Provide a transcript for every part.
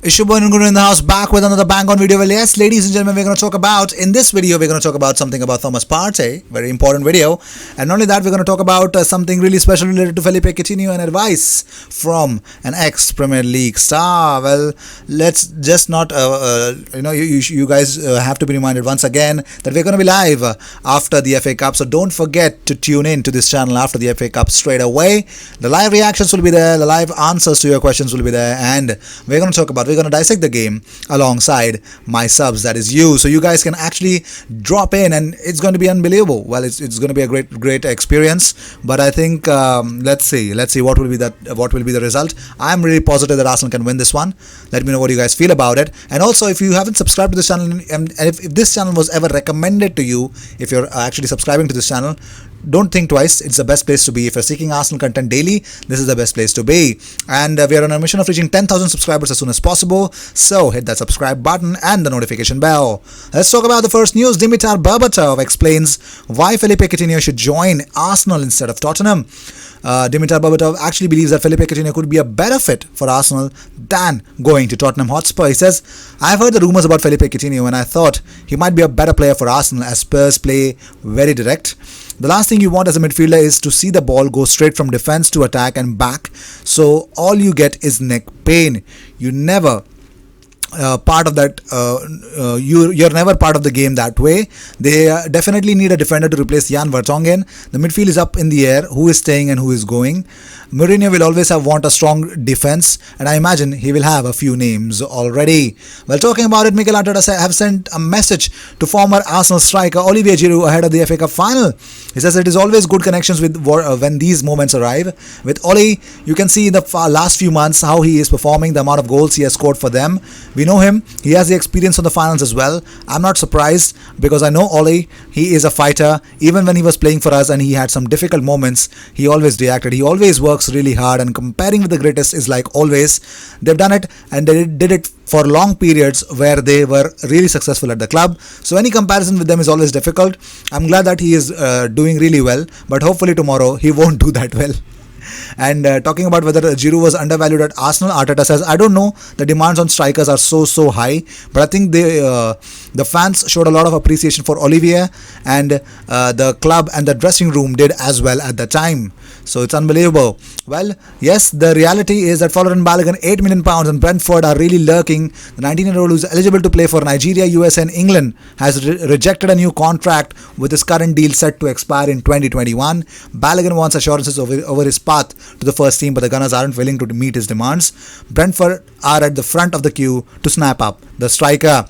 Ishubo and Guru in the house, back with another bang on video. Well, yes, ladies and gentlemen, we're going to talk about, in this video, we're going to talk about something about Thomas Partey, very important video. And not only that, we're going to talk about something really special related to Felipe Coutinho and advice from an ex-Premier League star. Well, let's just not, you guys have to be reminded once again that we're going to be live after the FA Cup. So don't forget to tune in to this channel after the FA Cup straight away. The live reactions will be there, the live answers to your questions will be there, and we're going to dissect the game alongside my subs, that is you. So you guys can actually drop in and it's going to be unbelievable. Well, it's going to be a great experience, but I think let's see what will be the result. I'm really positive that Arsenal can win this one. Let me know what you guys feel about it. And also, if you haven't subscribed to this channel, and if this channel was ever recommended to you, if you're actually subscribing to this channel, don't think twice. It's the best place to be. If you're seeking Arsenal content daily, this is the best place to be. And we are on a mission of reaching 10,000 subscribers as soon as possible. So hit that subscribe button and the notification bell. Let's talk about the first news. Dimitar Berbatov explains why Felipe Coutinho should join Arsenal instead of Tottenham. Dimitar Berbatov actually believes that Felipe Coutinho could be a better fit for Arsenal than going to Tottenham Hotspur. He says, I've heard the rumours about Felipe Coutinho and I thought he might be a better player for Arsenal as Spurs play very direct. The last thing you want as a midfielder is to see the ball go straight from defense to attack and back, so all you get is neck pain. You never part of that. You're never part of the game that way. They definitely need a defender to replace Jan Vertonghen. The midfield is up in the air. Who is staying and who is going? Mourinho will always want a strong defense, and I imagine he will have a few names already. While talking about it, Mikel Arteta have sent a message to former Arsenal striker Olivier Giroud ahead of the FA Cup final. He says it is always good connections with when these moments arrive. With Oli, you can see in the last few months how he is performing, the amount of goals he has scored for them. We know him. He has the experience on the finals as well. I'm not surprised because I know Oli. He is a fighter. Even when he was playing for us and he had some difficult moments, he always reacted. He always works really hard, and comparing with the greatest is like always. They've done it, and they did it for long periods where they were really successful at the club. So any comparison with them is always difficult. I'm glad that he is doing really well, but hopefully tomorrow he won't do that well. And talking about whether Giroud was undervalued at Arsenal, Arteta says, I don't know, the demands on strikers are so high, but I think the fans showed a lot of appreciation for Olivier, and the club and the dressing room did as well at the time. So it's unbelievable. Well, yes, the reality is that Folarin Balogun, £8 million, and Brentford are really lurking. The 19-year-old who is eligible to play for Nigeria, USA and England has rejected a new contract with his current deal set to expire in 2021. Balogun wants assurances over his path to the first team, but the Gunners aren't willing to meet his demands. Brentford are at the front of the queue to snap up the striker.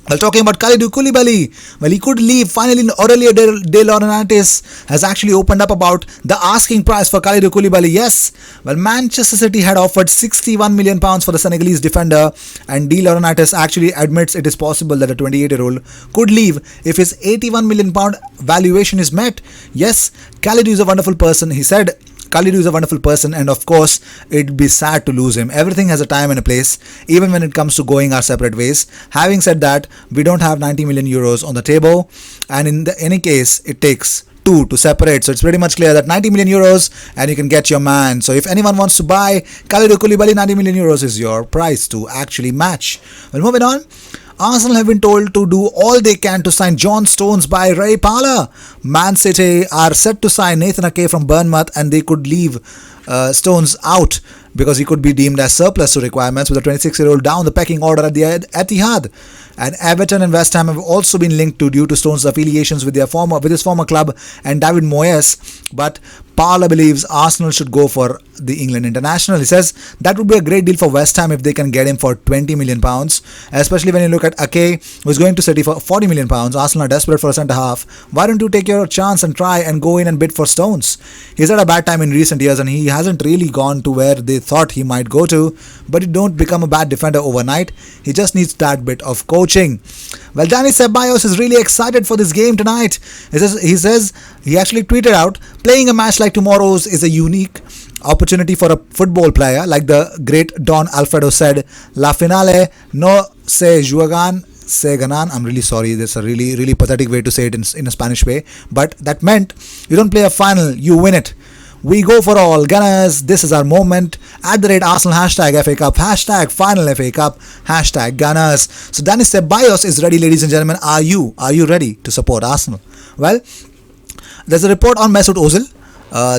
While talking about Kalidou Koulibaly, well, he could leave. Finally, Aurelio De Laurentiis has actually opened up about the asking price for Kalidou Koulibaly. Yes, well, Manchester City had offered £61 million for the Senegalese defender, and De Laurentiis actually admits it is possible that a 28-year-old could leave if his £81 million valuation is met. Yes, Kalidou is a wonderful person, he said. Kalidou is a wonderful person, and of course it'd be sad to lose him. Everything has a time and a place, even when it comes to going our separate ways. Having said that, we don't have 90 million euros on the table, and in any case it takes two to separate. So it's pretty much clear that 90 million euros and you can get your man. So if anyone wants to buy Kalidou Koulibaly, 90 million euros is your price to actually match. Well, moving on. Arsenal have been told to do all they can to sign John Stones by Ray Parlour. Man City are set to sign Nathan Ake from Bournemouth, and they could leave Stones out because he could be deemed as surplus to requirements, with a 26-year-old down the pecking order at the Etihad. And Everton and West Ham have also been linked due to Stones' affiliations with his former club and David Moyes. But Parlour believes Arsenal should go for the England international. He says that would be a great deal for West Ham if they can get him for £20 million, especially when you look at Ake, who is going to City for £40 million. Arsenal are desperate for a centre-half. Why don't you take your chance and try and go in and bid for Stones? He's had a bad time in recent years and he hasn't really gone to where they thought he might go to, but he don't become a bad defender overnight. He just needs that bit of coaching. Well, Dani Ceballos is really excited for this game tonight. He actually tweeted out, playing a match like tomorrow's is a unique opportunity for a football player. Like the great Don Alfredo said, La finale no se juegan, se ganan. I'm really sorry, that's a really pathetic way to say it in a Spanish way, but that meant you don't play a final, you win it. We go for all. Gunners, this is our moment. @Arsenal hashtag FA Cup, hashtag final FA Cup, hashtag Gunners. So Danis Ceballos is ready, ladies and gentlemen. Are you? Are you ready to support Arsenal? Well, there's a report on Mesut Ozil.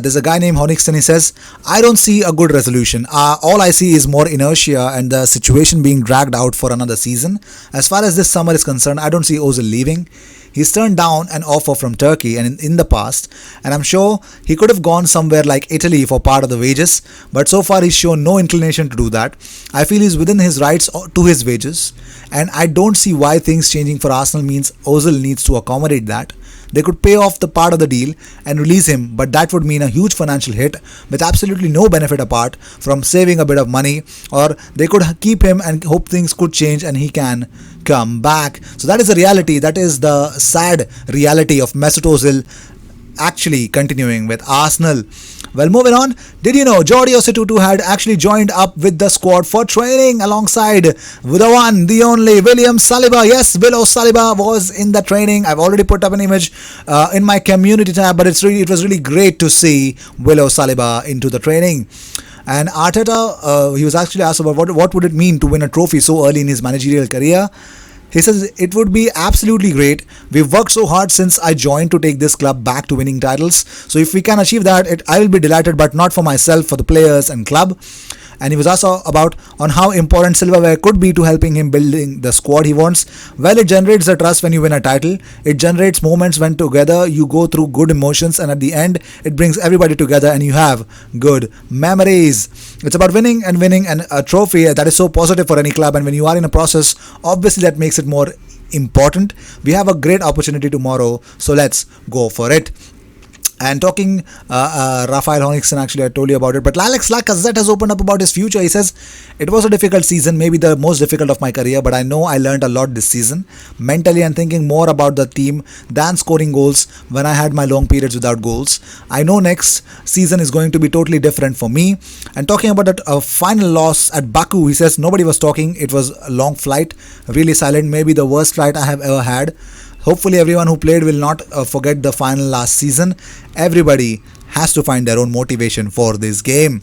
There's a guy named Honixton. He says, I don't see a good resolution. All I see is more inertia and the situation being dragged out for another season. As far as this summer is concerned, I don't see Ozil leaving. He's turned down an offer from Turkey and in the past, and I'm sure he could have gone somewhere like Italy for part of the wages, but so far he's shown no inclination to do that. I feel he's within his rights to his wages, and I don't see why things changing for Arsenal means Ozil needs to accommodate that. They could pay off the part of the deal and release him, but that would mean a huge financial hit with absolutely no benefit apart from saving a bit of money, or they could keep him and hope things could change and he can come back. So that is the reality. That is the sad reality of Mesut Ozil actually continuing with Arsenal. Well, moving on, did you know Jordi Osei had actually joined up with the squad for training alongside the one, the only William Saliba. Yes, Willow Saliba was in the training. I've already put up an image in my community tab, but it was really great to see Willow Saliba into the training. And Arteta, he was actually asked about what would it mean to win a trophy so early in his managerial career. He says, it would be absolutely great. We've worked so hard since I joined to take this club back to winning titles. So if we can achieve that, I will be delighted, but not for myself, for the players and club. And he was also about on how important silverware could be to helping him building the squad he wants. Well, it generates the trust when you win a title. It generates moments when together you go through good emotions, and at the end it brings everybody together and you have good memories. It's about winning and a trophy that is so positive for any club, and when you are in a process, obviously that makes it more important. We have a great opportunity tomorrow, so let's go for it. And talking, Rafael Honixton, actually I told you about it, but Alex Lacazette has opened up about his future. He says, it was a difficult season, maybe the most difficult of my career, but I know I learned a lot this season. Mentally, I'm thinking more about the team than scoring goals when I had my long periods without goals. I know next season is going to be totally different for me. And talking about that final loss at Baku, he says, nobody was talking. It was a long flight, really silent, maybe the worst flight I have ever had. Hopefully everyone who played will not forget the final last season. Everybody has to find their own motivation for this game.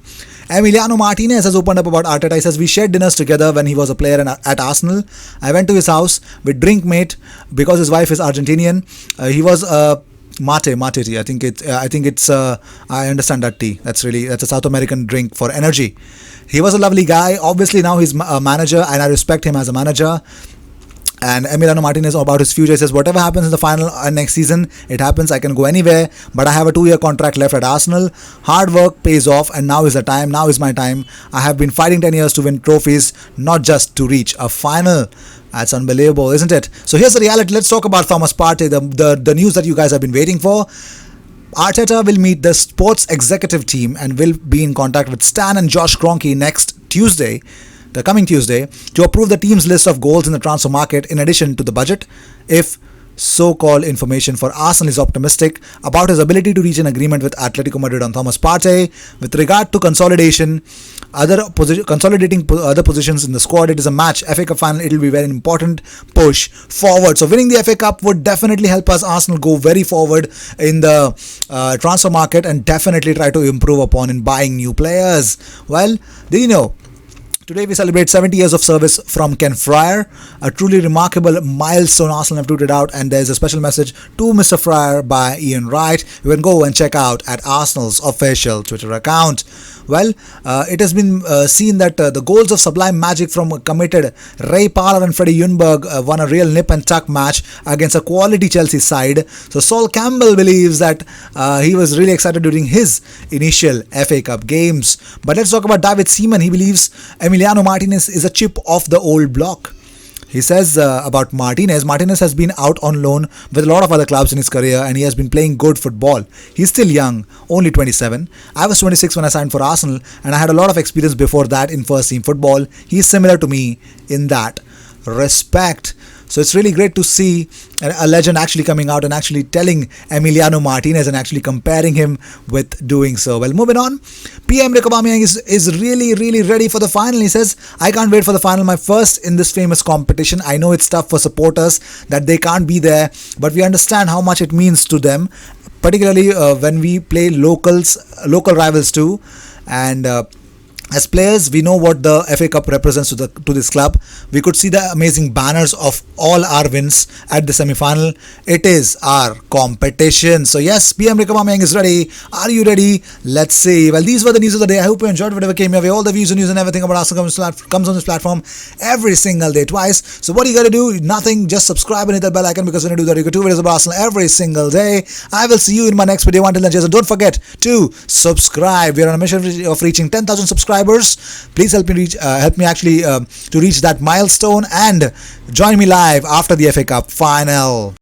Emiliano Martinez has opened up about Arteta. He says, we shared dinners together when he was a player at Arsenal. I went to his house with drink mate because his wife is Argentinian. He was mate tea. I understand that tea. That's a South American drink for energy. He was a lovely guy. Obviously now he's a manager and I respect him as a manager. And Emiliano Martinez about his future says, whatever happens in the final next season, it happens. I can go anywhere, but I have a 2-year contract left at Arsenal. Hard work pays off, and now is the time. Now is my time. I have been fighting 10 years to win trophies, not just to reach a final. That's unbelievable, isn't it? So here's the reality. Let's talk about Thomas Partey, the news that you guys have been waiting for. Arteta will meet the sports executive team and will be in contact with Stan and Josh Kroenke next Tuesday, the coming Tuesday, to approve the team's list of goals in the transfer market in addition to the budget. If so-called information for Arsenal is optimistic about his ability to reach an agreement with Atletico Madrid on Thomas Partey. With regard to consolidating other positions in the squad, it is a match, FA Cup final, it will be very important push forward. So winning the FA Cup would definitely help us Arsenal go very forward in the transfer market and definitely try to improve upon in buying new players. Well, do you know, today we celebrate 70 years of service from Ken Fryer, a truly remarkable milestone Arsenal have tweeted out, and there's a special message to Mr. Fryer by Ian Wright. You can go and check out at Arsenal's official Twitter account. Well, it has been seen that the goals of sublime magic from committed Ray Parlour and Freddie Ljungberg won a real nip and tuck match against a quality Chelsea side. So Sol Campbell believes that he was really excited during his initial FA Cup games. But let's talk about David Seaman. He believes Emiliano Martinez is a chip off the old block. He says about Martinez has been out on loan with a lot of other clubs in his career and he has been playing good football. He's still young, only 27. I was 26 when I signed for Arsenal and I had a lot of experience before that in first team football. He's similar to me in that respect. So it's really great to see a legend actually coming out and actually telling Emiliano Martinez and actually comparing him with doing so. Well, moving on, PM Mikel Aubameyang is really ready for the final. He says, I can't wait for the final, my first in this famous competition. I know it's tough for supporters that they can't be there, but we understand how much it means to them, particularly when we play local rivals too. And as players, we know what the FA Cup represents to this club. We could see the amazing banners of all our wins at the semi-final. It is our competition. So yes, PM Mikel Aubameyang is ready. Are you ready? Let's see. Well, these were the news of the day. I hope you enjoyed whatever came your way. All the views and news and everything about Arsenal comes on this platform every single day, twice. So what you got to do? Nothing. Just subscribe and hit that bell icon, because when you do that, you get 2 videos about Arsenal every single day. I will see you in my next video. Until then, Jason, don't forget to subscribe. We are on a mission of reaching 10,000 subscribers. Please help me actually to reach that milestone, and join me live after the FA Cup final.